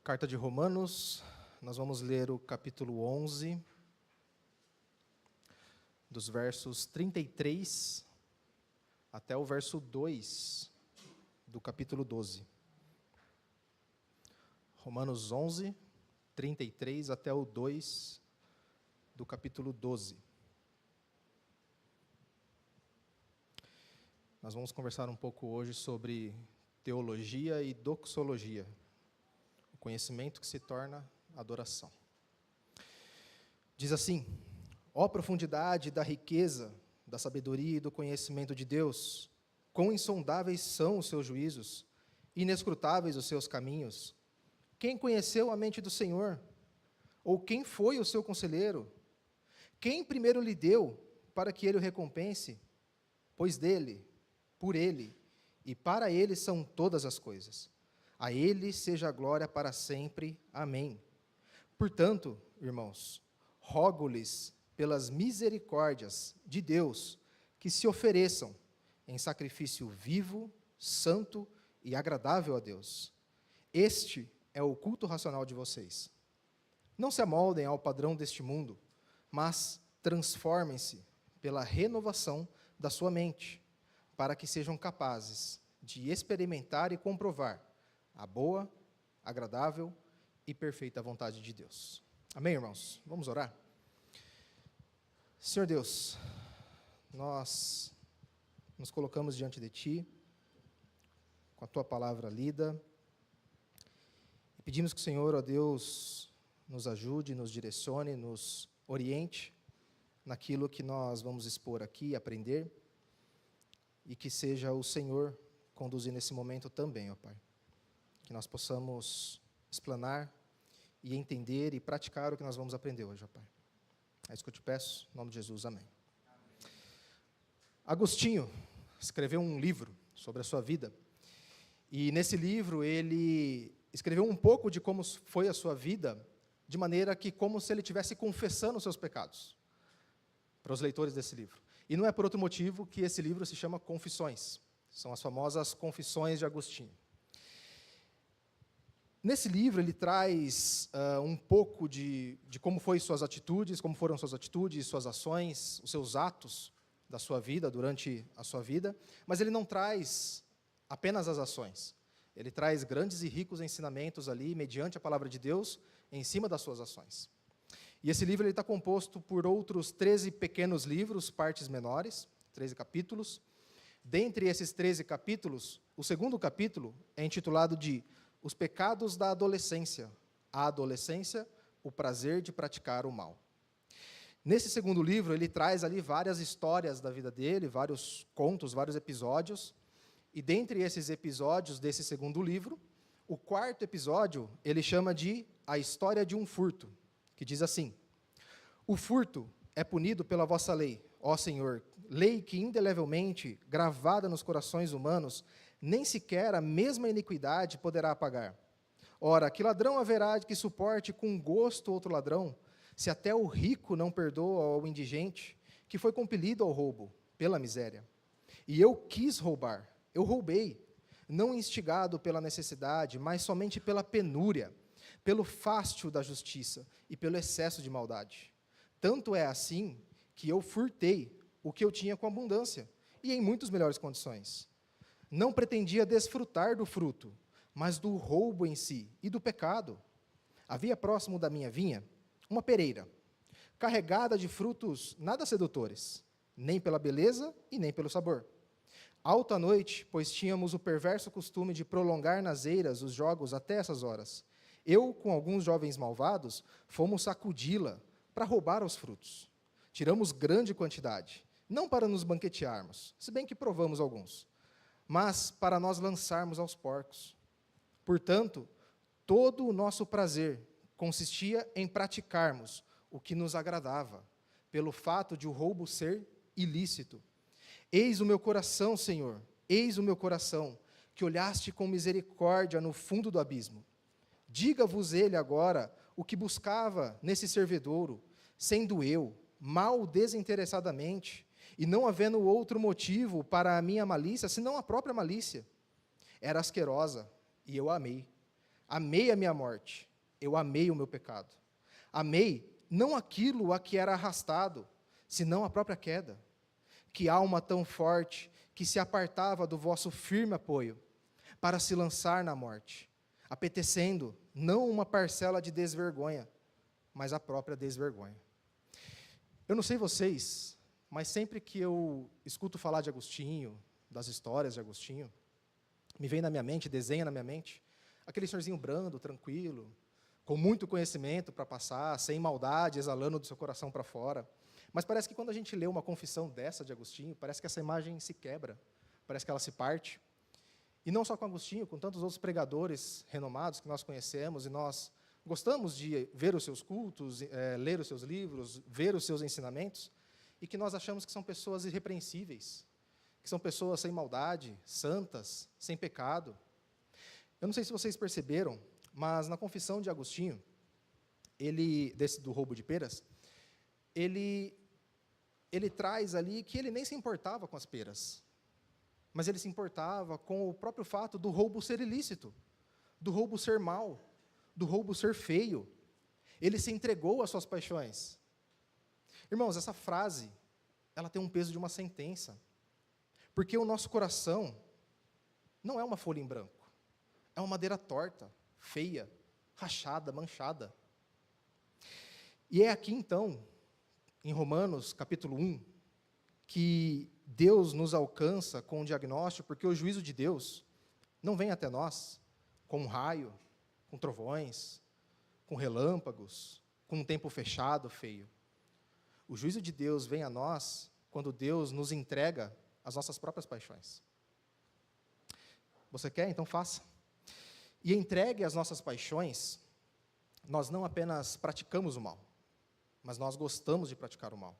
Carta de Romanos, nós vamos ler o capítulo 11, dos versos 33 até o verso 2 do capítulo 12. Romanos 11, 33 até o 2 do capítulo 12. Nós vamos conversar um pouco hoje sobre teologia e doxologia, o conhecimento que se torna adoração. Diz assim: ó profundidade da riqueza, da sabedoria e do conhecimento de Deus, quão insondáveis são os seus juízos, inescrutáveis os seus caminhos. Quem conheceu a mente do Senhor? Ou quem foi o seu conselheiro? Quem primeiro lhe deu para que ele o recompense? Pois dele, por ele e para ele são todas as coisas. A ele seja a glória para sempre. Amém. Portanto, irmãos, rogo-lhes pelas misericórdias de Deus que se ofereçam em sacrifício vivo, santo e agradável a Deus. Este é o culto racional de vocês. Não se amoldem ao padrão deste mundo, mas transformem-se pela renovação da sua mente, para que sejam capazes de experimentar e comprovar a boa, agradável e perfeita vontade de Deus. Amém, irmãos? Vamos orar? Senhor Deus, nós nos colocamos diante de Ti, com a Tua palavra lida, e pedimos que o Senhor, ó Deus, nos ajude, nos direcione, nos oriente naquilo que nós vamos expor aqui e aprender, e que seja o Senhor conduzir nesse momento também, ó Pai. Que nós possamos explanar e entender e praticar o que nós vamos aprender hoje, ó Pai. É isso que eu te peço, em nome de Jesus, amém. Agostinho escreveu um livro sobre a sua vida, e nesse livro ele escreveu um pouco de como foi a sua vida, de maneira que como se ele estivesse confessando os seus pecados, para os leitores desse livro. E não é por outro motivo que esse livro se chama Confissões, são as famosas Confissões de Agostinho. Nesse livro, ele traz um pouco de como foram suas atitudes, suas ações, os seus atos da sua vida, durante a sua vida, mas ele não traz apenas as ações. Ele traz grandes e ricos ensinamentos ali, mediante a palavra de Deus, em cima das suas ações. E esse livro está composto por outros 13 pequenos livros, partes menores, 13 capítulos. Dentre esses 13 capítulos, o segundo capítulo é intitulado de Os Pecados da Adolescência. A adolescência, o prazer de praticar o mal. Nesse segundo livro, ele traz ali várias histórias da vida dele, vários contos, vários episódios. E dentre esses episódios desse segundo livro, o quarto episódio, ele chama de A História de um Furto, que diz assim: o furto é punido pela vossa lei, ó Senhor, lei que indelevelmente, gravada nos corações humanos, nem sequer a mesma iniquidade poderá apagar. Ora, que ladrão haverá que suporte com gosto outro ladrão, se até o rico não perdoa ao indigente, que foi compelido ao roubo, pela miséria? E eu quis roubar, eu roubei, não instigado pela necessidade, mas somente pela penúria, pelo fástio da justiça e pelo excesso de maldade. Tanto é assim que eu furtei o que eu tinha com abundância, e em muitas melhores condições. Não pretendia desfrutar do fruto, mas do roubo em si e do pecado. Havia próximo da minha vinha uma pereira, carregada de frutos nada sedutores, nem pela beleza e nem pelo sabor. Alta noite, pois tínhamos o perverso costume de prolongar nas eiras os jogos até essas horas. Eu, com alguns jovens malvados, fomos sacudi-la para roubar os frutos. Tiramos grande quantidade, não para nos banquetearmos, se bem que provamos alguns, mas para nós lançarmos aos porcos. Portanto, todo o nosso prazer consistia em praticarmos o que nos agradava, pelo fato de o roubo ser ilícito. Eis o meu coração, Senhor, eis o meu coração, que olhaste com misericórdia no fundo do abismo. Diga-vos ele agora o que buscava nesse servedouro, sendo eu, mal desinteressadamente, e não havendo outro motivo para a minha malícia, senão a própria malícia. Era asquerosa, e eu a amei. Amei a minha morte, eu amei o meu pecado. Amei não aquilo a que era arrastado, senão a própria queda. Que alma tão forte que se apartava do vosso firme apoio, para se lançar na morte, apetecendo não uma parcela de desvergonha, mas a própria desvergonha. Eu não sei vocês, mas sempre que eu escuto falar de Agostinho, das histórias de Agostinho, me vem na minha mente, desenha na minha mente, aquele senhorzinho brando, tranquilo, com muito conhecimento para passar, sem maldade, exalando do seu coração para fora. Mas parece que quando a gente lê uma confissão dessa de Agostinho, parece que essa imagem se quebra, parece que ela se parte. E não só com Agostinho, com tantos outros pregadores renomados que nós conhecemos, e nós gostamos de ver os seus cultos, ler os seus livros, ver os seus ensinamentos, e que nós achamos que são pessoas irrepreensíveis, que são pessoas sem maldade, santas, sem pecado. Eu não sei se vocês perceberam, mas na confissão de Agostinho, do roubo de peras, ele traz ali que ele nem se importava com as peras, mas ele se importava com o próprio fato do roubo ser ilícito, do roubo ser mau, do roubo ser feio. Ele se entregou às suas paixões. Irmãos, essa frase, ela tem um peso de uma sentença, porque o nosso coração não é uma folha em branco, é uma madeira torta, feia, rachada, manchada. E é aqui, então, em Romanos, capítulo 1, que Deus nos alcança com um diagnóstico, porque o juízo de Deus não vem até nós com um raio, com trovões, com relâmpagos, com um tempo fechado, feio. O juízo de Deus vem a nós quando Deus nos entrega as nossas próprias paixões. Você quer? Então faça. E entregue as nossas paixões, nós não apenas praticamos o mal, mas nós gostamos de praticar o mal.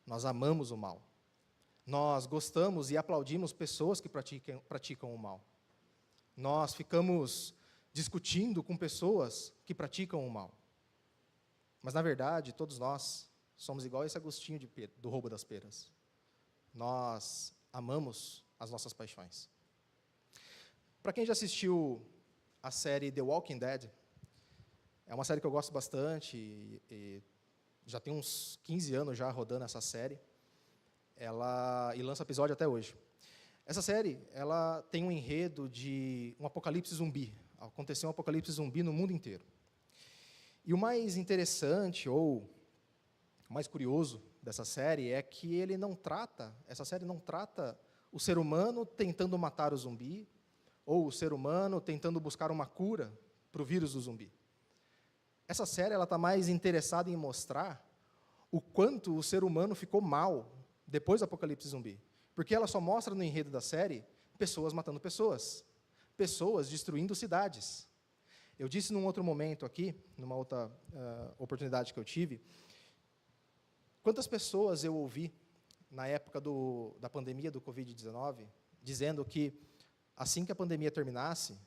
Nós amamos o mal. Nós gostamos e aplaudimos pessoas que praticam o mal. Nós ficamos discutindo com pessoas que praticam o mal. Mas, na verdade, todos nós somos igual a esse Agostinho do roubo das peras. Nós amamos as nossas paixões. Para quem já assistiu a série The Walking Dead, é uma série que eu gosto bastante e já tem uns 15 anos já rodando essa série. E lança episódio até hoje. Essa série, ela tem um enredo de um apocalipse zumbi. Aconteceu um apocalipse zumbi no mundo inteiro. E o mais interessante, ou o mais curioso dessa série, é que essa série não trata o ser humano tentando matar o zumbi, ou o ser humano tentando buscar uma cura para o vírus do zumbi. Essa série está mais interessada em mostrar o quanto o ser humano ficou mal depois do apocalipse zumbi. Porque ela só mostra no enredo da série pessoas matando pessoas, pessoas destruindo cidades. Eu disse num outro momento aqui, numa outra oportunidade que eu tive, quantas pessoas eu ouvi na época da pandemia do Covid-19, dizendo que assim que a pandemia terminasse,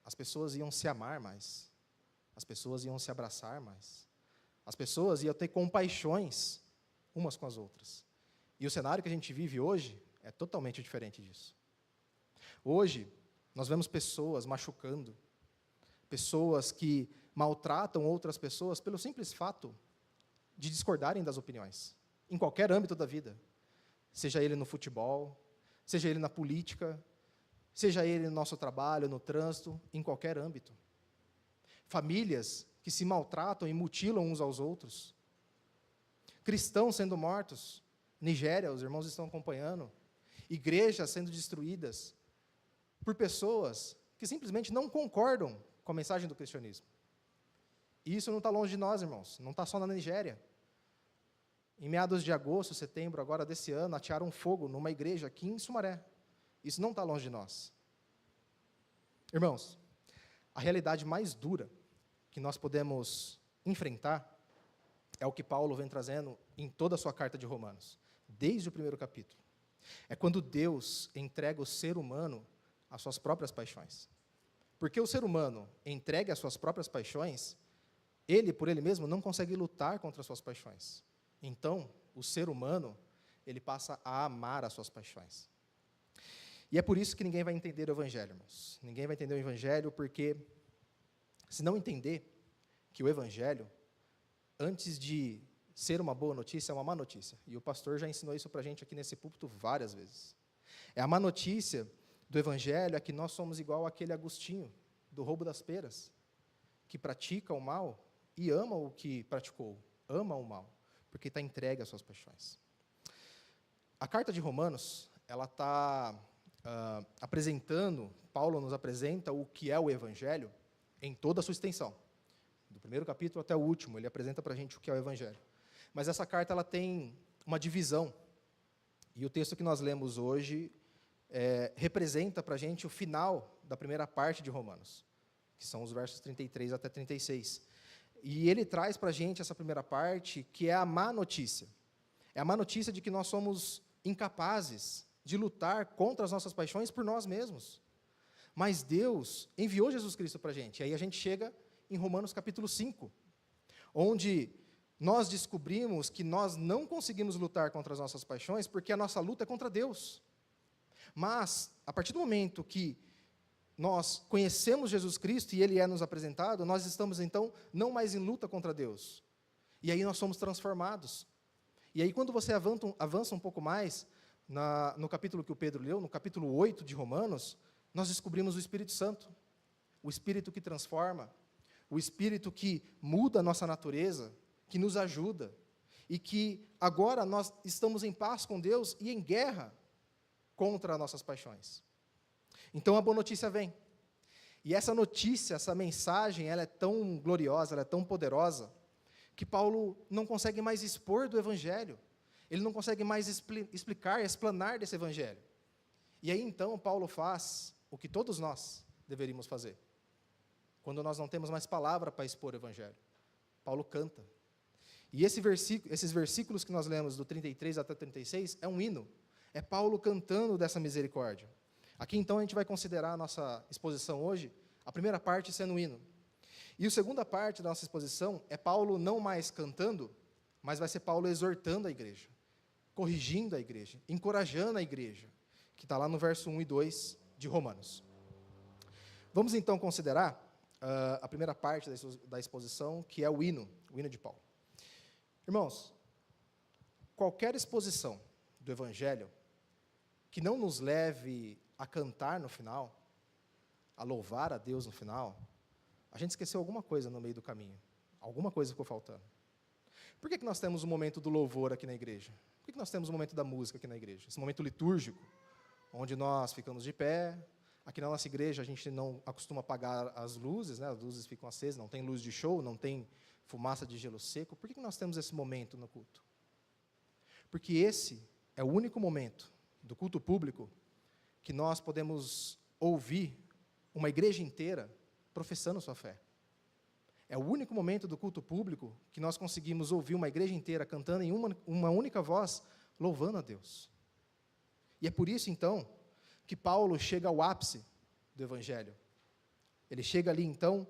as pessoas iam se amar mais, as pessoas iam se abraçar mais, as pessoas iam ter compaixões umas com as outras. E o cenário que a gente vive hoje é totalmente diferente disso. Hoje, nós vemos pessoas machucando, pessoas que maltratam outras pessoas pelo simples fato de discordarem das opiniões, em qualquer âmbito da vida, seja ele no futebol, seja ele na política, seja ele no nosso trabalho, no trânsito, em qualquer âmbito. Famílias que se maltratam e mutilam uns aos outros. Cristãos sendo mortos. Nigéria, os irmãos estão acompanhando. Igrejas sendo destruídas por pessoas que simplesmente não concordam com a mensagem do cristianismo. E isso não está longe de nós, irmãos. Não está só na Nigéria. Em meados de agosto, setembro, agora desse ano, atearam fogo numa igreja aqui em Sumaré. Isso não está longe de nós. Irmãos, a realidade mais dura que nós podemos enfrentar é o que Paulo vem trazendo em toda a sua carta de Romanos, desde o primeiro capítulo. É quando Deus entrega o ser humano às suas próprias paixões. Porque o ser humano entregue às suas próprias paixões, ele, por ele mesmo, não consegue lutar contra as suas paixões. Então, o ser humano, ele passa a amar as suas paixões. E é por isso que ninguém vai entender o Evangelho, irmãos. Ninguém vai entender o Evangelho porque se não entender que o Evangelho, antes de ser uma boa notícia, é uma má notícia. E o pastor já ensinou isso para a gente aqui nesse púlpito várias vezes. A má notícia do Evangelho é que nós somos igual àquele Agostinho, do roubo das peras, que pratica o mal e ama o que praticou, ama o mal, porque está entregue às suas paixões. A carta de Romanos, ela está apresentando, Paulo nos apresenta o que é o Evangelho em toda a sua extensão. Do primeiro capítulo até o último, ele apresenta para a gente o que é o Evangelho. Mas essa carta ela tem uma divisão, e o texto que nós lemos hoje representa para a gente o final da primeira parte de Romanos, que são os versos 33 até 36. E ele traz para a gente essa primeira parte, que é a má notícia. É a má notícia de que nós somos incapazes de lutar contra as nossas paixões por nós mesmos. Mas Deus enviou Jesus Cristo para a gente. E aí a gente chega em Romanos capítulo 5, onde nós descobrimos que nós não conseguimos lutar contra as nossas paixões porque a nossa luta é contra Deus. Mas, a partir do momento que nós conhecemos Jesus Cristo e Ele é nos apresentado, nós estamos, então, não mais em luta contra Deus. E aí nós somos transformados. E aí, quando você avança um pouco mais, no capítulo que o Pedro leu, no capítulo 8 de Romanos, nós descobrimos o Espírito Santo, o Espírito que transforma, o Espírito que muda a nossa natureza, que nos ajuda, e que agora nós estamos em paz com Deus e em guerra contra as nossas paixões. Então a boa notícia vem. E essa notícia, essa mensagem, ela é tão gloriosa, ela é tão poderosa, que Paulo não consegue mais expor do Evangelho. Ele não consegue mais explicar, explanar desse Evangelho. E aí, então, Paulo faz o que todos nós deveríamos fazer. Quando nós não temos mais palavra para expor o Evangelho. Paulo canta. E esses versículos que nós lemos, do 33 até 36, é um hino. É Paulo cantando dessa misericórdia. Aqui, então, a gente vai considerar a nossa exposição hoje, a primeira parte sendo um hino. E a segunda parte da nossa exposição é Paulo não mais cantando, mas vai ser Paulo exortando a igreja, corrigindo a igreja, encorajando a igreja, que está lá no verso 1 e 2 de Romanos. Vamos, então, considerar a primeira parte da exposição, que é o hino de Paulo. Irmãos, qualquer exposição do Evangelho que não nos leve a cantar no final, a louvar a Deus no final, a gente esqueceu alguma coisa no meio do caminho. Alguma coisa ficou faltando. Por que nós temos o momento do louvor aqui na igreja? Por que nós temos o momento da música aqui na igreja? Esse momento litúrgico, onde nós ficamos de pé. Aqui na nossa igreja a gente não acostuma apagar as luzes, né? As luzes ficam acesas, não tem luz de show, não tem fumaça de gelo seco. Por que nós temos esse momento no culto? Porque esse é o único momento do culto público que nós podemos ouvir uma igreja inteira professando sua fé. É o único momento do culto público que nós conseguimos ouvir uma igreja inteira cantando em uma única voz, louvando a Deus. E é por isso, então, que Paulo chega ao ápice do Evangelho. Ele chega ali, então,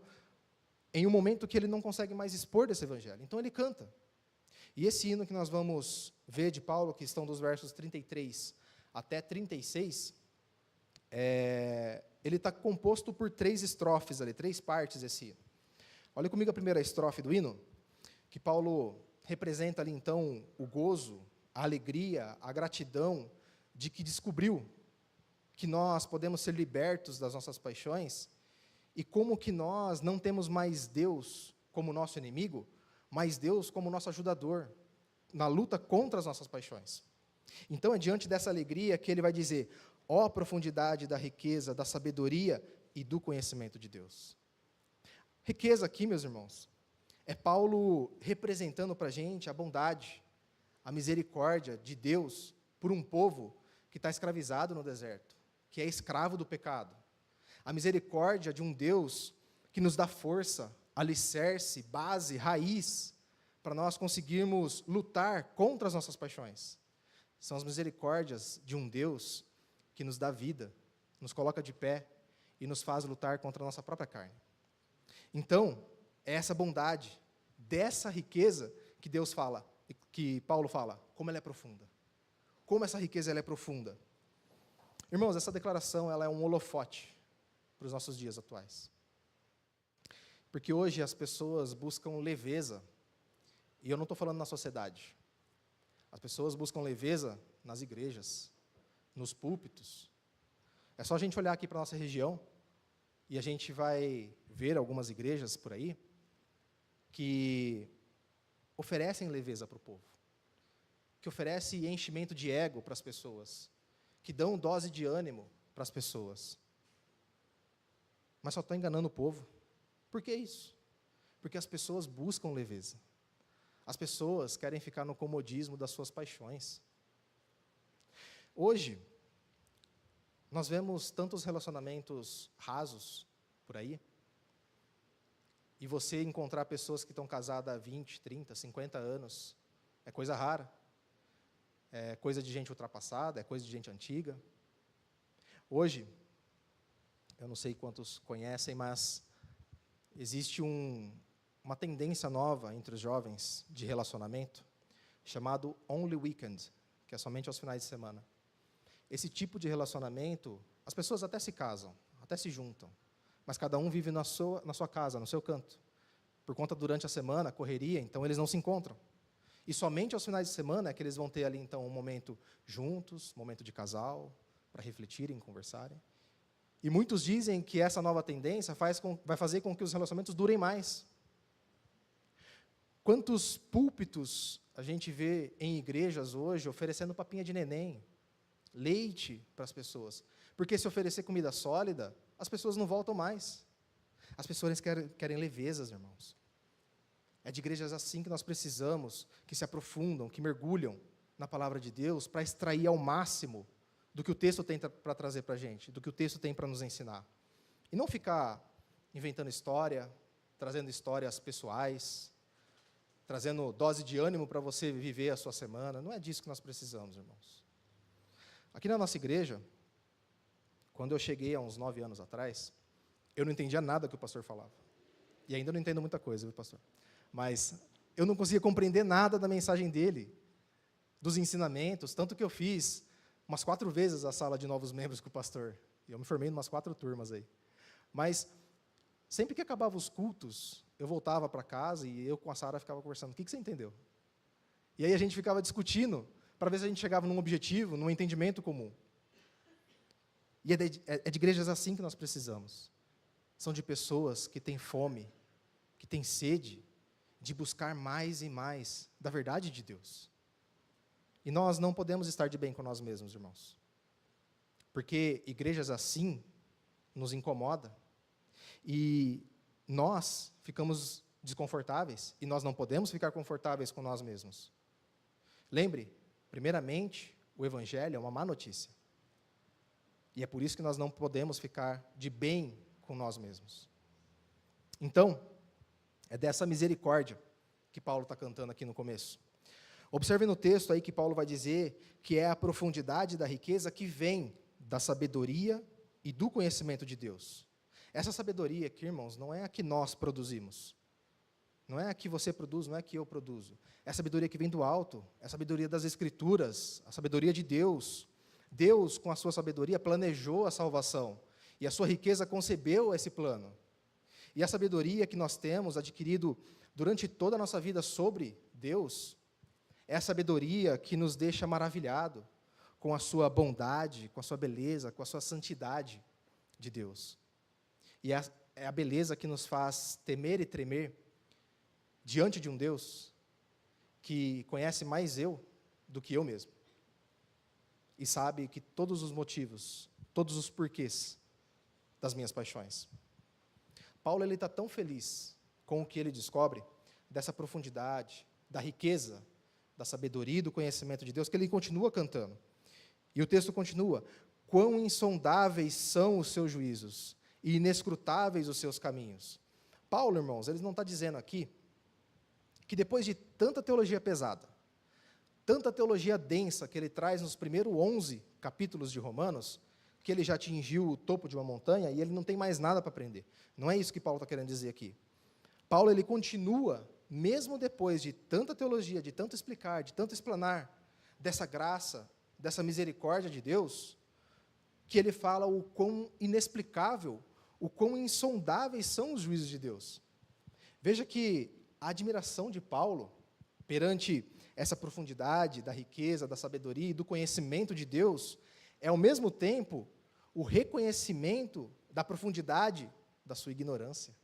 em um momento que ele não consegue mais expor desse Evangelho. Então, ele canta. E esse hino que nós vamos ver de Paulo, que estão dos versos 33 até 36, ele está composto por 3 estrofes ali, 3 partes esse hino. Olha comigo a primeira estrofe do hino, que Paulo representa ali, então, o gozo, a alegria, a gratidão de que descobriu que nós podemos ser libertos das nossas paixões e como que nós não temos mais Deus como nosso inimigo, mas Deus como nosso ajudador na luta contra as nossas paixões. Então, é diante dessa alegria que ele vai dizer: ó profundidade da riqueza, da sabedoria e do conhecimento de Deus. Riqueza aqui, meus irmãos, é Paulo representando para a gente a bondade, a misericórdia de Deus por um povo que está escravizado no deserto, que é escravo do pecado. A misericórdia de um Deus que nos dá força, alicerce, base, raiz, para nós conseguirmos lutar contra as nossas paixões. São as misericórdias de um Deus que nos dá vida, nos coloca de pé e nos faz lutar contra a nossa própria carne. Então, é essa bondade, dessa riqueza que Deus fala, que Paulo fala, como ela é profunda. Como essa riqueza ela é profunda. Irmãos, essa declaração ela é um holofote para os nossos dias atuais. Porque hoje as pessoas buscam leveza, e eu não estou falando na sociedade. As pessoas buscam leveza nas igrejas, nos púlpitos. É só a gente olhar aqui para a nossa região, e a gente vai ver algumas igrejas por aí, que oferecem leveza para o povo, que oferecem enchimento de ego para as pessoas, que dão dose de ânimo para as pessoas. Mas só estão enganando o povo. Por que isso? Porque as pessoas buscam leveza. As pessoas querem ficar no comodismo das suas paixões. Hoje, nós vemos tantos relacionamentos rasos por aí, e você encontrar pessoas que estão casadas há 20, 30, 50 anos, é coisa rara, é coisa de gente ultrapassada, é coisa de gente antiga. Hoje, eu não sei quantos conhecem, mas existe uma tendência nova entre os jovens de relacionamento, chamado Only Weekend, que é somente aos finais de semana. Esse tipo de relacionamento, as pessoas até se casam, até se juntam, mas cada um vive na sua casa, no seu canto. Por conta, durante a semana, correria, então eles não se encontram. E somente aos finais de semana é que eles vão ter ali, então, um momento juntos, um momento de casal, para refletirem, conversarem. E muitos dizem que essa nova tendência vai fazer com que os relacionamentos durem mais. Quantos púlpitos a gente vê em igrejas hoje oferecendo papinha de neném, leite para as pessoas? Porque se oferecer comida sólida, as pessoas não voltam mais. As pessoas querem levezas, irmãos. É de igrejas assim que nós precisamos, que se aprofundam, que mergulham na palavra de Deus, para extrair ao máximo do que o texto tem para trazer para a gente, do que o texto tem para nos ensinar. E não ficar inventando história, trazendo histórias pessoais, trazendo dose de ânimo para você viver a sua semana. Não é disso que nós precisamos, irmãos. Aqui na nossa igreja, quando eu cheguei há uns 9 anos atrás, eu não entendia nada que o pastor falava. E ainda não entendo muita coisa, viu, pastor? Mas eu não conseguia compreender nada da mensagem dele, dos ensinamentos, tanto que eu fiz umas 4 vezes a sala de novos membros com o pastor. E eu me formei em umas 4 turmas aí. Mas, sempre que acabava os cultos, eu voltava para casa e eu com a Sara ficava conversando. O que você entendeu? E aí a gente ficava discutindo para ver se a gente chegava num objetivo, num entendimento comum. E é de igrejas assim que nós precisamos. São de pessoas que têm fome, que têm sede de buscar mais e mais da verdade de Deus. E nós não podemos estar de bem com nós mesmos, irmãos. Porque igrejas assim nos incomodam. E nós ficamos desconfortáveis. E nós não podemos ficar confortáveis com nós mesmos. Lembre, primeiramente, o Evangelho é uma má notícia. E é por isso que nós não podemos ficar de bem com nós mesmos. Então, é dessa misericórdia que Paulo está cantando aqui no começo. Observe no texto aí que Paulo vai dizer que é a profundidade da riqueza que vem da sabedoria e do conhecimento de Deus. Essa sabedoria aqui, irmãos, não é a que nós produzimos. Não é a que você produz, não é a que eu produzo. É a sabedoria que vem do alto, é a sabedoria das Escrituras, a sabedoria de Deus. Deus, com a sua sabedoria, planejou a salvação, e a sua riqueza concebeu esse plano. E a sabedoria que nós temos adquirido durante toda a nossa vida sobre Deus, é a sabedoria que nos deixa maravilhado com a sua bondade, com a sua beleza, com a sua santidade de Deus. E é a beleza que nos faz temer e tremer diante de um Deus que conhece mais eu do que eu mesmo. E sabe que todos os motivos, todos os porquês das minhas paixões. Paulo está tão feliz com o que ele descobre, dessa profundidade, da riqueza, da sabedoria e do conhecimento de Deus, que ele continua cantando. E o texto continua: quão insondáveis são os seus juízos, e inescrutáveis os seus caminhos. Paulo, irmãos, ele não está dizendo aqui que depois de tanta teologia pesada, tanta teologia densa que ele traz nos primeiros 11 capítulos de Romanos, que ele já atingiu o topo de uma montanha e ele não tem mais nada para aprender. Não é isso que Paulo está querendo dizer aqui. Paulo, ele continua, mesmo depois de tanta teologia, de tanto explicar, de tanto explanar, dessa graça, dessa misericórdia de Deus, que ele fala o quão inexplicável, o quão insondáveis são os juízos de Deus. Veja que a admiração de Paulo perante essa profundidade da riqueza, da sabedoria e do conhecimento de Deus é, ao mesmo tempo, o reconhecimento da profundidade da sua ignorância.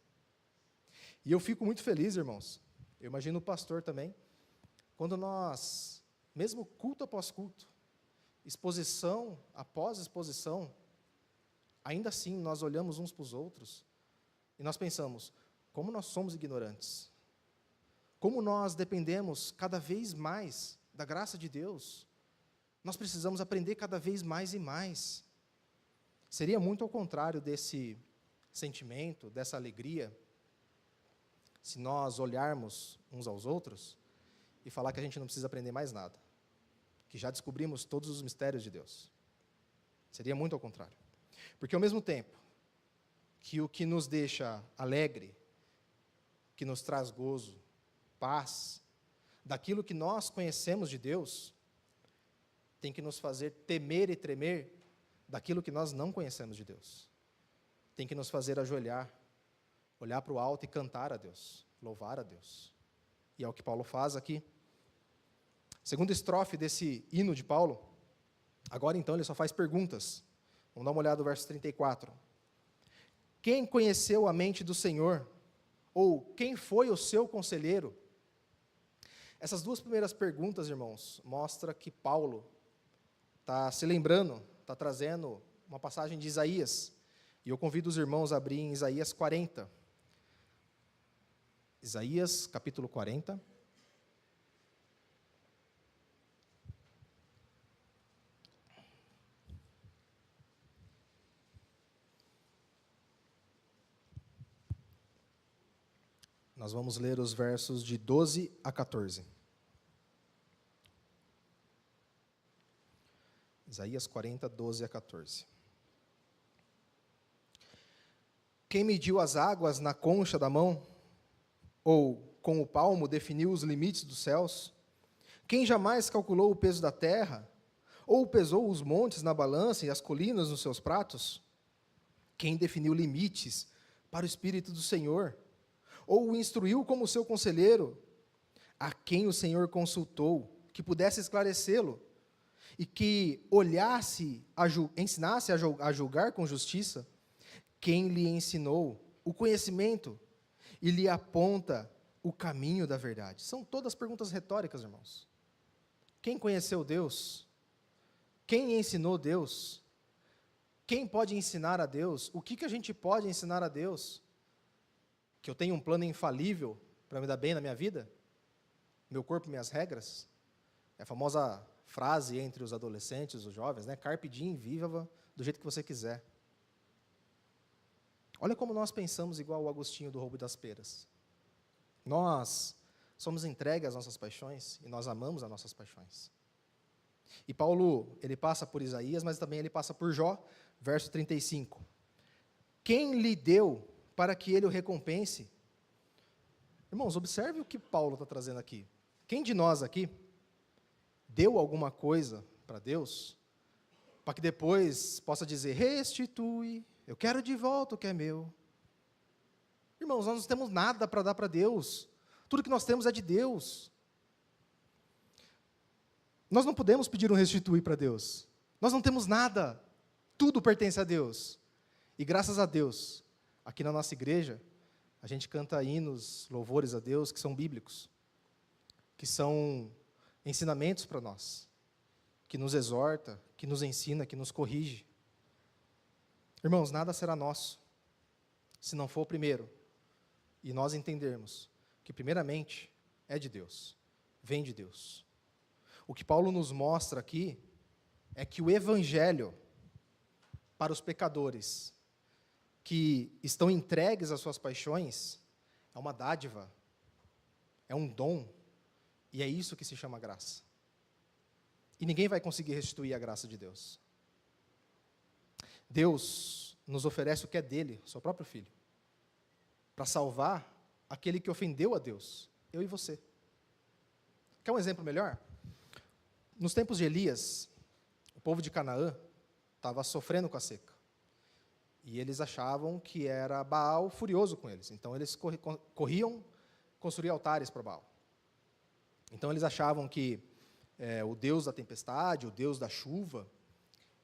E eu fico muito feliz, irmãos, eu imagino o pastor também, quando nós, mesmo culto após culto, exposição após exposição, ainda assim nós olhamos uns para os outros e nós pensamos, como nós somos ignorantes, como nós dependemos cada vez mais da graça de Deus, nós precisamos aprender cada vez mais e mais. Seria muito ao contrário desse sentimento, dessa alegria, se nós olharmos uns aos outros e falar que a gente não precisa aprender mais nada, que já descobrimos todos os mistérios de Deus. Seria muito ao contrário. Porque ao mesmo tempo que o que nos deixa alegre, que nos traz gozo, paz, daquilo que nós conhecemos de Deus, tem que nos fazer temer e tremer daquilo que nós não conhecemos de Deus. Tem que nos fazer ajoelhar, olhar para o alto e cantar a Deus, louvar a Deus. E é o que Paulo faz aqui. Segunda estrofe desse hino de Paulo, agora então ele só faz perguntas. Vamos dar uma olhada no verso 34. Quem conheceu a mente do Senhor? Ou quem foi o seu conselheiro? Essas duas primeiras perguntas, irmãos, mostram que Paulo está se lembrando, está trazendo uma passagem de Isaías. E eu convido os irmãos a abrir em Isaías 40. Isaías, capítulo 40. Nós vamos ler os versos de 12 a 14. Isaías 40, 12 a 14. Quem mediu as águas na concha da mão? Ou, com o palmo, definiu os limites dos céus? Quem jamais calculou o peso da terra? Ou pesou os montes na balança e as colinas nos seus pratos? Quem definiu limites para o Espírito do Senhor? Ou o instruiu como seu conselheiro? A quem o Senhor consultou, que pudesse esclarecê-lo, e que ensinasse a julgar com justiça? Quem lhe ensinou o conhecimento e lhe aponta o caminho da verdade? São todas perguntas retóricas, irmãos. Quem conheceu Deus? Quem ensinou Deus? Quem pode ensinar a Deus? O que a gente pode ensinar a Deus? Que eu tenho um plano infalível para me dar bem na minha vida? Meu corpo, minhas regras? É a famosa frase entre os adolescentes, os jovens, né? Carpe diem, viva do jeito que você quiser. Olha como nós pensamos igual o Agostinho do Roubo das Peras. Nós somos entregues às nossas paixões e nós amamos as nossas paixões. E Paulo, ele passa por Isaías, mas também ele passa por Jó, verso 35. Quem lhe deu para que ele o recompense? Irmãos, observe o que Paulo está trazendo aqui. Quem de nós aqui deu alguma coisa para Deus, para que depois possa dizer, restitui, eu quero de volta o que é meu? Irmãos, nós não temos nada para dar para Deus. Tudo que nós temos é de Deus. Nós não podemos pedir um restituir para Deus. Nós não temos nada. Tudo pertence a Deus. E graças a Deus, aqui na nossa igreja, a gente canta hinos, louvores a Deus, que são bíblicos, que são ensinamentos para nós, que nos exorta, que nos ensina, que nos corrige. Irmãos, nada será nosso, se não for o primeiro, e nós entendermos que primeiramente é de Deus, vem de Deus. O que Paulo nos mostra aqui é que o evangelho para os pecadores que estão entregues às suas paixões é uma dádiva, é um dom, e é isso que se chama graça. E ninguém vai conseguir restituir a graça de Deus. Deus nos oferece o que é dele, o seu próprio Filho, para salvar aquele que ofendeu a Deus, eu e você. Quer um exemplo melhor? Nos tempos de Elias, o povo de Canaã estava sofrendo com a seca. E eles achavam que era Baal furioso com eles. Então, eles corriam construir altares para Baal. Então, eles achavam que o Deus da tempestade, o Deus da chuva,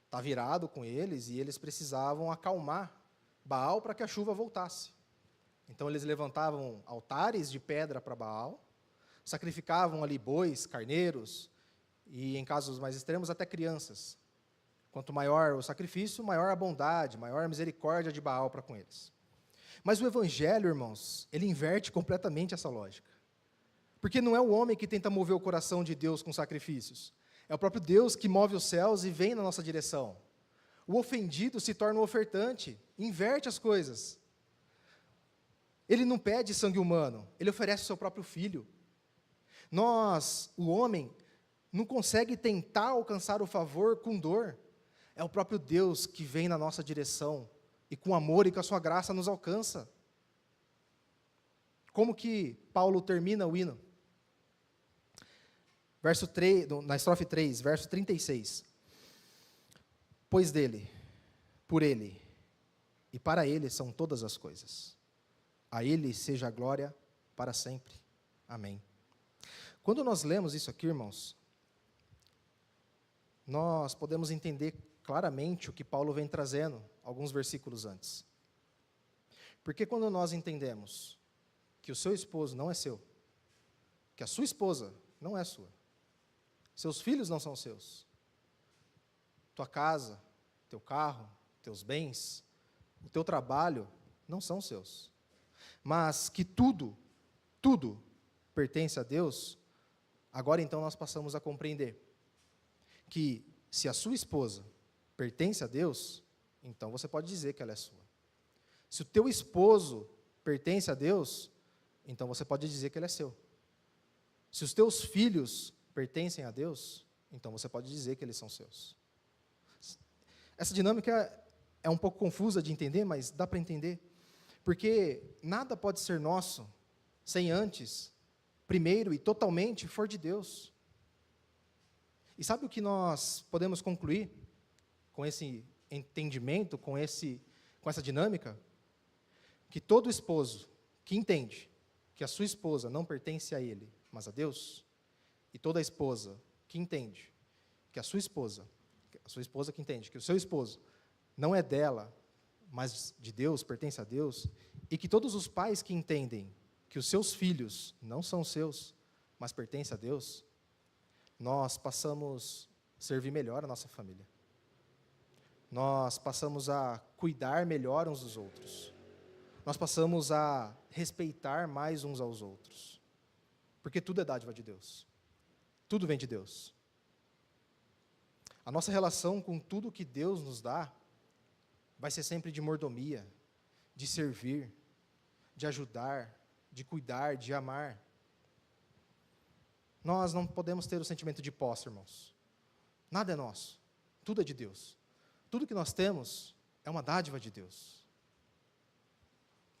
está virado com eles e eles precisavam acalmar Baal para que a chuva voltasse. Então, eles levantavam altares de pedra para Baal, sacrificavam ali bois, carneiros e, em casos mais extremos, até crianças. Quanto maior o sacrifício, maior a bondade, maior a misericórdia de Baal para com eles. Mas o Evangelho, irmãos, ele inverte completamente essa lógica. Porque não é o homem que tenta mover o coração de Deus com sacrifícios. É o próprio Deus que move os céus e vem na nossa direção. O ofendido se torna o ofertante, inverte as coisas. Ele não pede sangue humano, ele oferece o seu próprio filho. O homem, não consegue tentar alcançar o favor com dor. É o próprio Deus que vem na nossa direção e com amor e com a sua graça nos alcança. Como que Paulo termina o hino? Verso 3, na estrofe 3, verso 36. Pois dele, por ele e para ele são todas as coisas. A ele seja a glória para sempre. Amém. Quando nós lemos isso aqui, irmãos, nós podemos entender claramente o que Paulo vem trazendo alguns versículos antes. Porque quando nós entendemos que o seu esposo não é seu, que a sua esposa não é sua, seus filhos não são seus, tua casa, teu carro, teus bens, o teu trabalho não são seus, mas que tudo pertence a Deus, agora então nós passamos a compreender que se a sua esposa pertence a Deus, então você pode dizer que ela é sua. Se o teu esposo pertence a Deus, então você pode dizer que ele é seu. Se os teus filhos pertencem a Deus, então você pode dizer que eles são seus. Essa dinâmica é um pouco confusa de entender, mas dá para entender. Porque nada pode ser nosso sem antes, primeiro e totalmente, for de Deus. E sabe o que nós podemos concluir com esse entendimento, com essa dinâmica? Que todo esposo que entende que a sua esposa não pertence a ele, mas a Deus, e toda esposa que entende que a sua esposa que entende que o seu esposo não é dela, mas de Deus, pertence a Deus, e que todos os pais que entendem que os seus filhos não são seus, mas pertencem a Deus, nós passamos a servir melhor a nossa família. Nós passamos a cuidar melhor uns dos outros. Nós passamos a respeitar mais uns aos outros. Porque tudo é dádiva de Deus. Tudo vem de Deus. A nossa relação com tudo que Deus nos dá vai ser sempre de mordomia, de servir, de ajudar, de cuidar, de amar. Nós não podemos ter o sentimento de posse, irmãos. Nada é nosso. Tudo é de Deus. Tudo que nós temos é uma dádiva de Deus.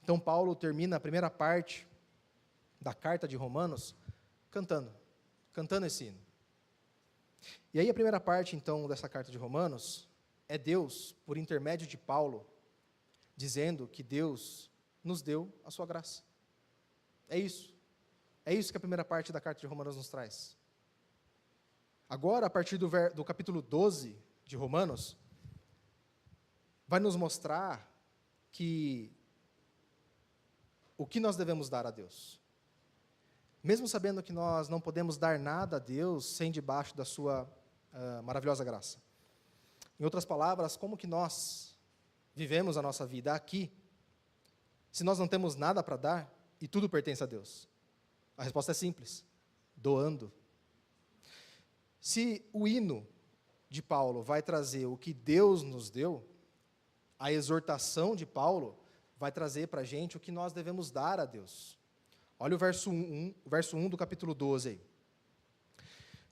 Então, Paulo termina a primeira parte da carta de Romanos cantando esse hino. E aí a primeira parte, então, dessa carta de Romanos é Deus, por intermédio de Paulo, dizendo que Deus nos deu a sua graça. É isso. É isso que a primeira parte da carta de Romanos nos traz. Agora, a partir do capítulo 12 de Romanos, vai nos mostrar que o que nós devemos dar a Deus. Mesmo sabendo que nós não podemos dar nada a Deus sem debaixo da sua maravilhosa graça. Em outras palavras, como que nós vivemos a nossa vida aqui, se nós não temos nada para dar e tudo pertence a Deus? A resposta é simples: doando. Se o hino de Paulo vai trazer o que Deus nos deu, a exortação de Paulo vai trazer para a gente o que nós devemos dar a Deus. Olha o verso 1 do capítulo 12 aí.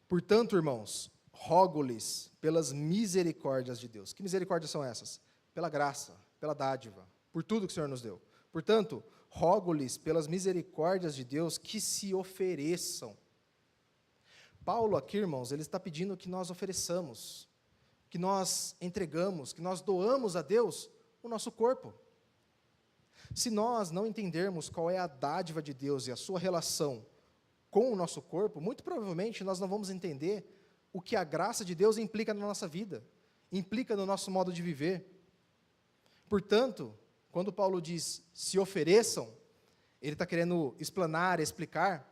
Portanto, irmãos, rogo-lhes pelas misericórdias de Deus. Que misericórdias são essas? Pela graça, pela dádiva, por tudo que o Senhor nos deu. Portanto, rogo-lhes pelas misericórdias de Deus que se ofereçam. Paulo aqui, irmãos, ele está pedindo que nós ofereçamos, que nós entregamos, que nós doamos a Deus o nosso corpo. Se nós não entendermos qual é a dádiva de Deus e a sua relação com o nosso corpo, muito provavelmente nós não vamos entender o que a graça de Deus implica na nossa vida, implica no nosso modo de viver. Portanto, quando Paulo diz, se ofereçam, ele está querendo explanar, explicar,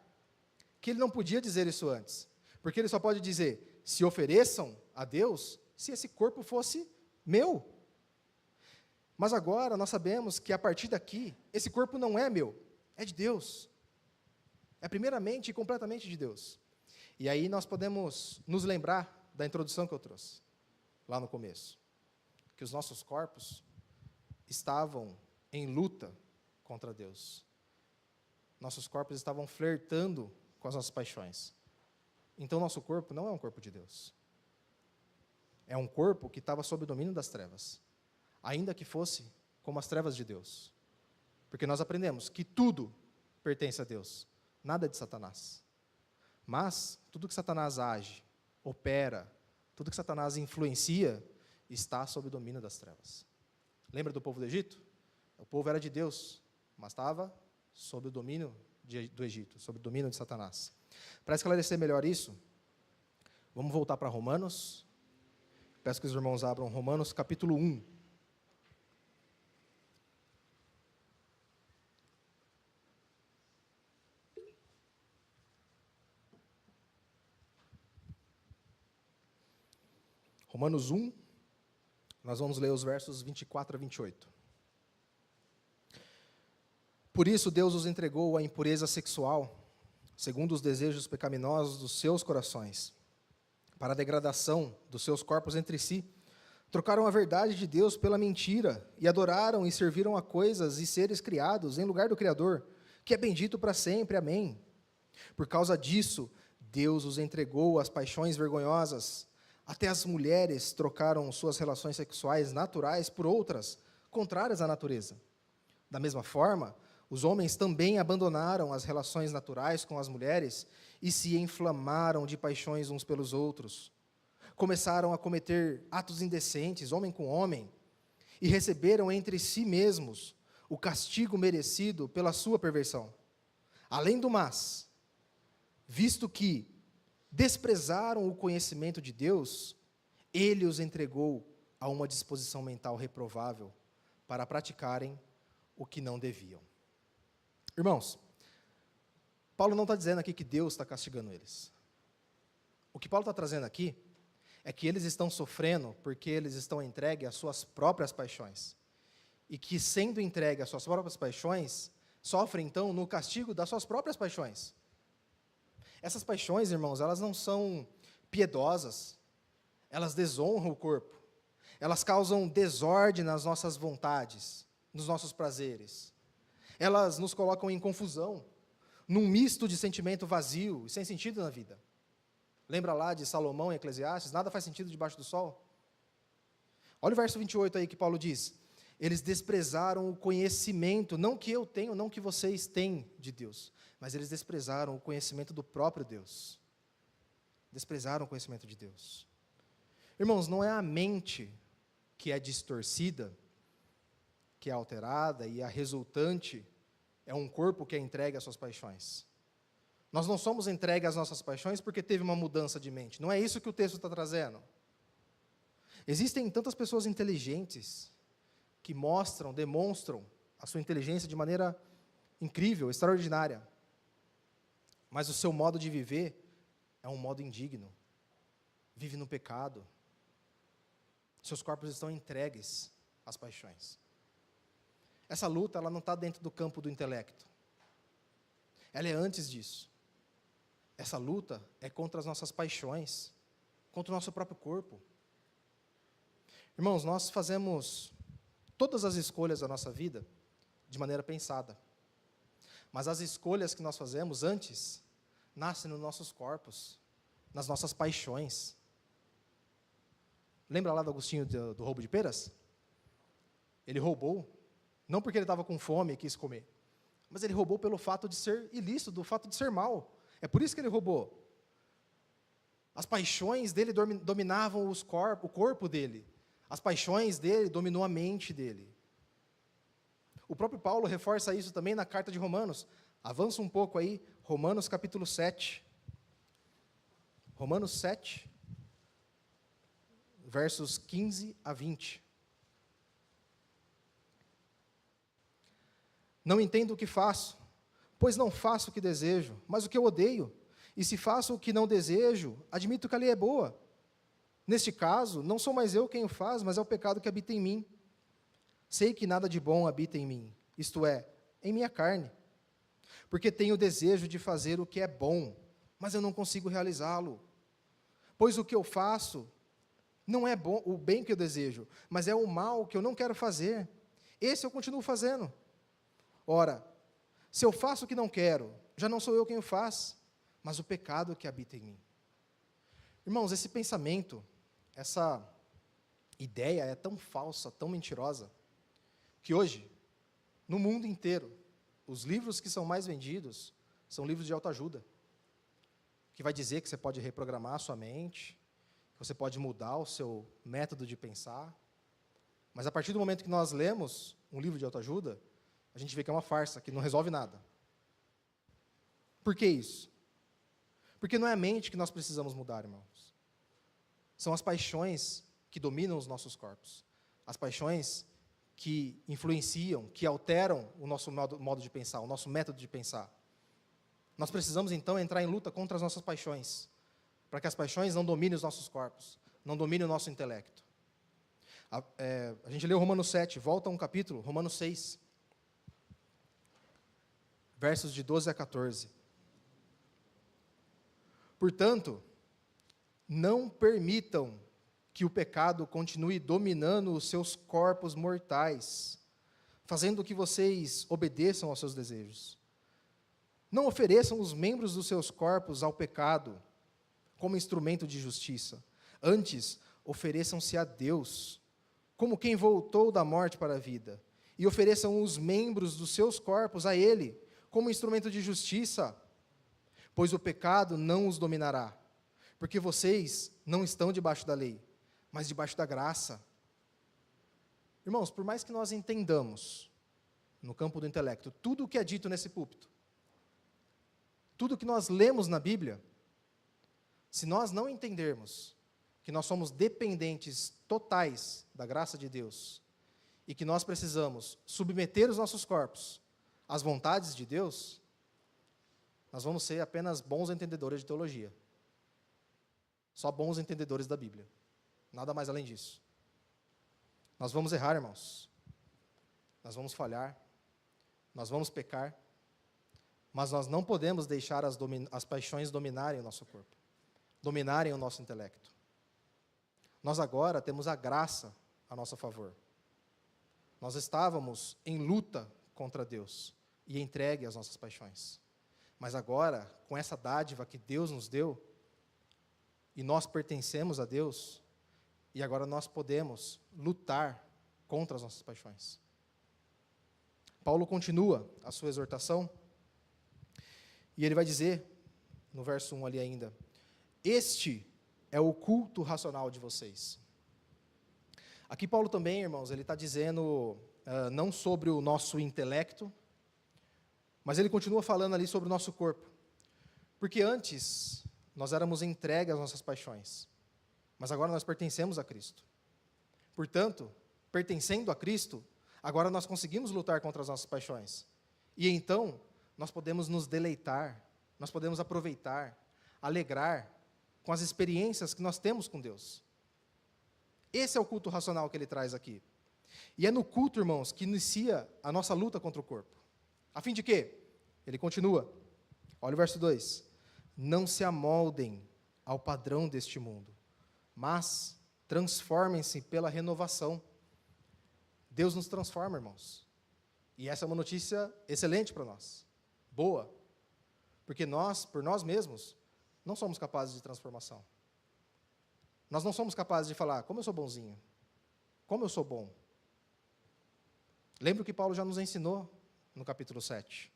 que ele não podia dizer isso antes. Porque ele só pode dizer, se ofereçam a Deus, se esse corpo fosse meu. Mas agora nós sabemos que a partir daqui, esse corpo não é meu, é de Deus. É primeiramente e completamente de Deus. E aí nós podemos nos lembrar da introdução que eu trouxe, lá no começo. Que os nossos corpos estavam em luta contra Deus. Nossos corpos estavam flertando com as nossas paixões. Então, nosso corpo não é um corpo de Deus. É um corpo que estava sob o domínio das trevas, ainda que fosse como as trevas de Deus. Porque nós aprendemos que tudo pertence a Deus, nada é de Satanás. Mas, tudo que Satanás age, opera, tudo que Satanás influencia, está sob o domínio das trevas. Lembra do povo do Egito? O povo era de Deus, mas estava sob o domínio do Egito, sob o domínio de Satanás. Para esclarecer melhor isso, vamos voltar para Romanos. Peço que os irmãos abram Romanos capítulo 1. Romanos 1, nós vamos ler os versos 24 a 28. Por isso Deus os entregou à impureza sexual, segundo os desejos pecaminosos dos seus corações, para a degradação dos seus corpos entre si. Trocaram a verdade de Deus pela mentira, e adoraram e serviram a coisas e seres criados em lugar do Criador, que é bendito para sempre. Amém. Por causa disso, Deus os entregou às paixões vergonhosas. Até as mulheres trocaram suas relações sexuais naturais por outras, contrárias à natureza. Da mesma forma, os homens também abandonaram as relações naturais com as mulheres e se inflamaram de paixões uns pelos outros. Começaram a cometer atos indecentes, homem com homem, e receberam entre si mesmos o castigo merecido pela sua perversão. Além do mais, visto que desprezaram o conhecimento de Deus, Ele os entregou a uma disposição mental reprovável para praticarem o que não deviam. Irmãos, Paulo não está dizendo aqui que Deus está castigando eles. O que Paulo está trazendo aqui é que eles estão sofrendo porque eles estão entregues às suas próprias paixões. E que, sendo entregues às suas próprias paixões, sofrem, então, no castigo das suas próprias paixões. Essas paixões, irmãos, elas não são piedosas, elas desonram o corpo, elas causam desordem nas nossas vontades, nos nossos prazeres. Elas nos colocam em confusão, num misto de sentimento vazio e sem sentido na vida. Lembra lá de Salomão em Eclesiastes? Nada faz sentido debaixo do sol. Olha o verso 28 aí que Paulo diz. Eles desprezaram o conhecimento, não que eu tenho, não que vocês têm de Deus, mas eles desprezaram o conhecimento do próprio Deus. Desprezaram o conhecimento de Deus. Irmãos, não é a mente que é distorcida, que é alterada, e a resultante é um corpo que é entregue às suas paixões. Nós não somos entregues às nossas paixões porque teve uma mudança de mente. Não é isso que o texto está trazendo. Existem tantas pessoas inteligentes que demonstram a sua inteligência de maneira incrível, extraordinária. Mas o seu modo de viver é um modo indigno. Vive no pecado. Seus corpos estão entregues às paixões. Essa luta, ela não está dentro do campo do intelecto. Ela é antes disso. Essa luta é contra as nossas paixões, contra o nosso próprio corpo. Irmãos, nós fazemos todas as escolhas da nossa vida de maneira pensada. Mas as escolhas que nós fazemos antes nascem nos nossos corpos, nas nossas paixões. Lembra lá do Agostinho do roubo de peras? Ele roubou, não porque ele estava com fome e quis comer, mas ele roubou pelo fato de ser ilícito, do fato de ser mal. É por isso que ele roubou. As paixões dele dominavam o corpo dele. As paixões dele dominou a mente dele. O próprio Paulo reforça isso também na carta de Romanos. Avança um pouco aí, Romanos capítulo 7. Romanos 7, versos 15 a 20. Não entendo o que faço, pois não faço o que desejo, mas o que eu odeio. E se faço o que não desejo, admito que a lei é boa. Neste caso, não sou mais eu quem o faz, mas é o pecado que habita em mim. Sei que nada de bom habita em mim, isto é, em minha carne. Porque tenho o desejo de fazer o que é bom, mas eu não consigo realizá-lo. Pois o que eu faço não é bom, o bem que eu desejo, mas é o mal que eu não quero fazer. Esse eu continuo fazendo. Ora, se eu faço o que não quero, já não sou eu quem o faz, mas o pecado que habita em mim. Irmãos, esse pensamento, essa ideia é tão falsa, tão mentirosa, que hoje, no mundo inteiro, os livros que são mais vendidos são livros de autoajuda, que vai dizer que você pode reprogramar a sua mente, que você pode mudar o seu método de pensar, mas a partir do momento que nós lemos um livro de autoajuda, a gente vê que é uma farsa, que não resolve nada. Por que isso? Porque não é a mente que nós precisamos mudar, irmãos. São as paixões que dominam os nossos corpos. As paixões que influenciam, que alteram o nosso modo de pensar, o nosso método de pensar. Nós precisamos, então, entrar em luta contra as nossas paixões, para que as paixões não dominem os nossos corpos, não dominem o nosso intelecto. A gente leu Romanos 7, volta um capítulo, Romanos 6, versos de 12 a 14. Portanto, não permitam que o pecado continue dominando os seus corpos mortais, fazendo que vocês obedeçam aos seus desejos. Não ofereçam os membros dos seus corpos ao pecado como instrumento de justiça. Antes, ofereçam-se a Deus, como quem voltou da morte para a vida, e ofereçam os membros dos seus corpos a Ele, como instrumento de justiça, pois o pecado não os dominará, porque vocês não estão debaixo da lei, mas debaixo da graça. Irmãos, por mais que nós entendamos, no campo do intelecto, tudo o que é dito nesse púlpito, tudo o que nós lemos na Bíblia, se nós não entendermos que nós somos dependentes totais da graça de Deus, e que nós precisamos submeter os nossos corpos às vontades de Deus, nós vamos ser apenas bons entendedores de teologia. Só bons entendedores da Bíblia. Nada mais além disso. Nós vamos errar, irmãos. Nós vamos falhar. Nós vamos pecar. Mas nós não podemos deixar as paixões dominarem o nosso corpo. Dominarem o nosso intelecto. Nós agora temos a graça a nosso favor. Nós estávamos em luta contra Deus e entregue às nossas paixões. Mas agora, com essa dádiva que Deus nos deu, e nós pertencemos a Deus, e agora nós podemos lutar contra as nossas paixões. Paulo continua a sua exortação, e ele vai dizer, no verso 1 ali ainda, este é o culto racional de vocês. Aqui Paulo também, irmãos, ele está dizendo não sobre o nosso intelecto, mas ele continua falando ali sobre o nosso corpo. Porque antes nós éramos entregues às nossas paixões, mas agora nós pertencemos a Cristo. Portanto, pertencendo a Cristo, agora nós conseguimos lutar contra as nossas paixões. E então, nós podemos nos deleitar, nós podemos aproveitar, alegrar com as experiências que nós temos com Deus. Esse é o culto racional que ele traz aqui. E é no culto, irmãos, que inicia a nossa luta contra o corpo. A fim de quê? Ele continua. Olha o verso 2. Não se amoldem ao padrão deste mundo, mas transformem-se pela renovação. Deus nos transforma, irmãos. E essa é uma notícia excelente para nós. Boa. Porque nós, por nós mesmos, não somos capazes de transformação. Nós não somos capazes de falar, como eu sou bonzinho, como eu sou bom. Lembra o que Paulo já nos ensinou no capítulo 7.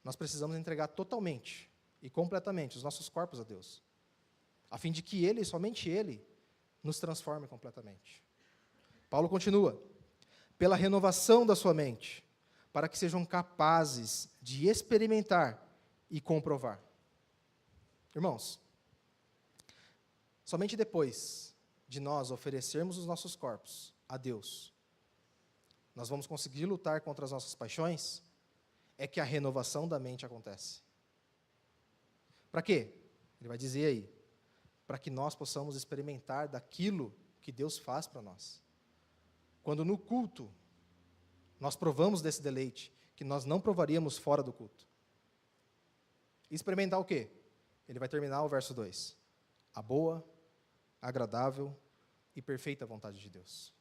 Nós precisamos entregar totalmente e completamente os nossos corpos a Deus, a fim de que Ele, somente Ele, nos transforme completamente. Paulo continua, pela renovação da sua mente, para que sejam capazes de experimentar e comprovar. Irmãos, somente depois de nós oferecermos os nossos corpos a Deus, nós vamos conseguir lutar contra as nossas paixões, é que a renovação da mente acontece. Para quê? Ele vai dizer aí, para que nós possamos experimentar daquilo que Deus faz para nós. Quando no culto, nós provamos desse deleite, que nós não provaríamos fora do culto. Experimentar o quê? Ele vai terminar o verso 2. A boa, agradável e perfeita vontade de Deus.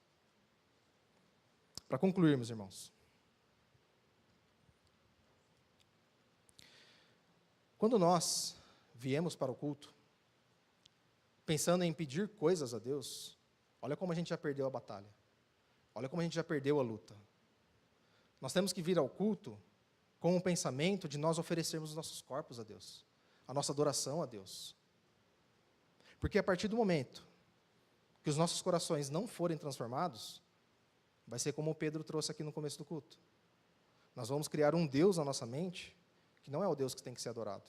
Para concluirmos, irmãos. Quando nós viemos para o culto, pensando em pedir coisas a Deus, olha como a gente já perdeu a batalha. Olha como a gente já perdeu a luta. Nós temos que vir ao culto com o pensamento de nós oferecermos os nossos corpos a Deus, a nossa adoração a Deus. Porque a partir do momento que os nossos corações não forem transformados, vai ser como o Pedro trouxe aqui no começo do culto. Nós vamos criar um Deus na nossa mente, que não é o Deus que tem que ser adorado.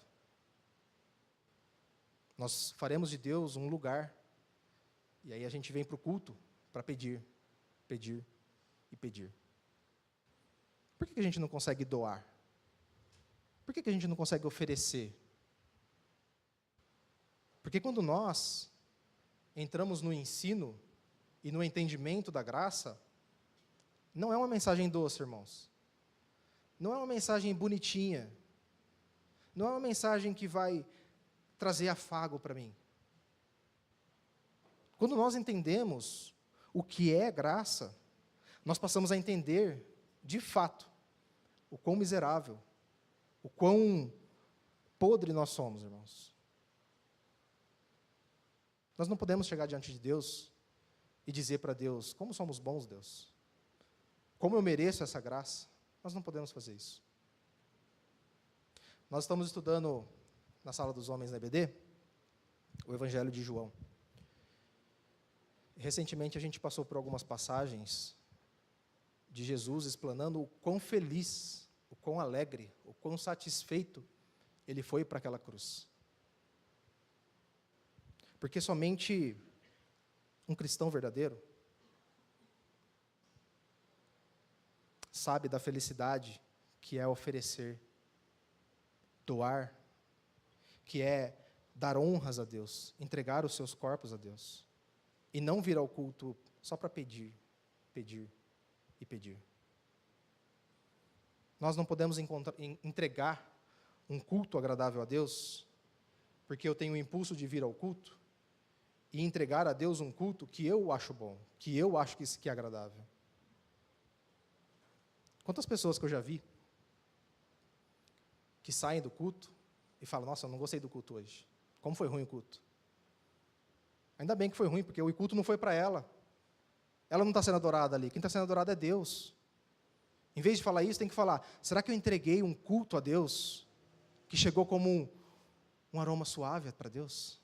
Nós faremos de Deus um lugar, e aí a gente vem para o culto para pedir, pedir e pedir. Por que a gente não consegue doar? Por que a gente não consegue oferecer? Porque quando nós entramos no ensino e no entendimento da graça, não é uma mensagem doce, irmãos. Não é uma mensagem bonitinha. Não é uma mensagem que vai trazer afago para mim. Quando nós entendemos o que é graça, nós passamos a entender, de fato, o quão miserável, o quão podre nós somos, irmãos. Nós não podemos chegar diante de Deus e dizer para Deus, como somos bons, Deus. Como eu mereço essa graça. Nós não podemos fazer isso. Nós estamos estudando na Sala dos Homens na EBD, o Evangelho de João. Recentemente a gente passou por algumas passagens de Jesus explanando o quão feliz, o quão alegre, o quão satisfeito ele foi para aquela cruz. Porque somente um cristão verdadeiro sabe da felicidade que é oferecer, doar, que é dar honras a Deus, entregar os seus corpos a Deus, e não vir ao culto só para pedir, pedir e pedir. Nós não podemos entregar um culto agradável a Deus, porque eu tenho o impulso de vir ao culto, e entregar a Deus um culto que eu acho bom, que eu acho que é agradável. Quantas pessoas que eu já vi que saem do culto e falam, nossa, eu não gostei do culto hoje. Como foi ruim o culto? Ainda bem que foi ruim, porque o culto não foi para ela. Ela não está sendo adorada ali. Quem está sendo adorado é Deus. Em vez de falar isso, tem que falar, será que eu entreguei um culto a Deus que chegou como um aroma suave para Deus?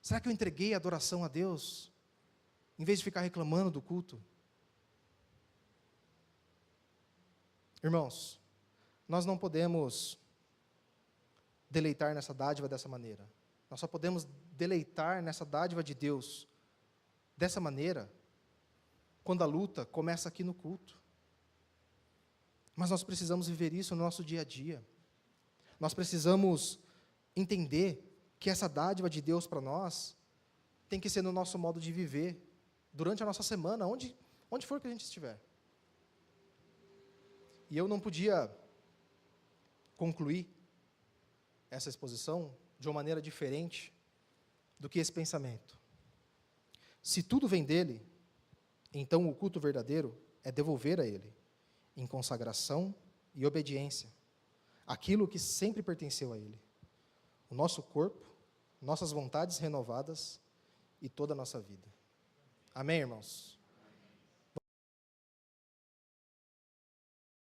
Será que eu entreguei a adoração a Deus, em vez de ficar reclamando do culto? Irmãos, nós não podemos deleitar nessa dádiva dessa maneira. Nós só podemos deleitar nessa dádiva de Deus dessa maneira quando a luta começa aqui no culto. Mas nós precisamos viver isso no nosso dia a dia. Nós precisamos entender que essa dádiva de Deus para nós tem que ser no nosso modo de viver, durante a nossa semana, onde for que a gente estiver. E eu não podia concluir essa exposição de uma maneira diferente do que esse pensamento. Se tudo vem dele, então o culto verdadeiro é devolver a ele, em consagração e obediência, aquilo que sempre pertenceu a ele, o nosso corpo, nossas vontades renovadas e toda a nossa vida. Amém, irmãos?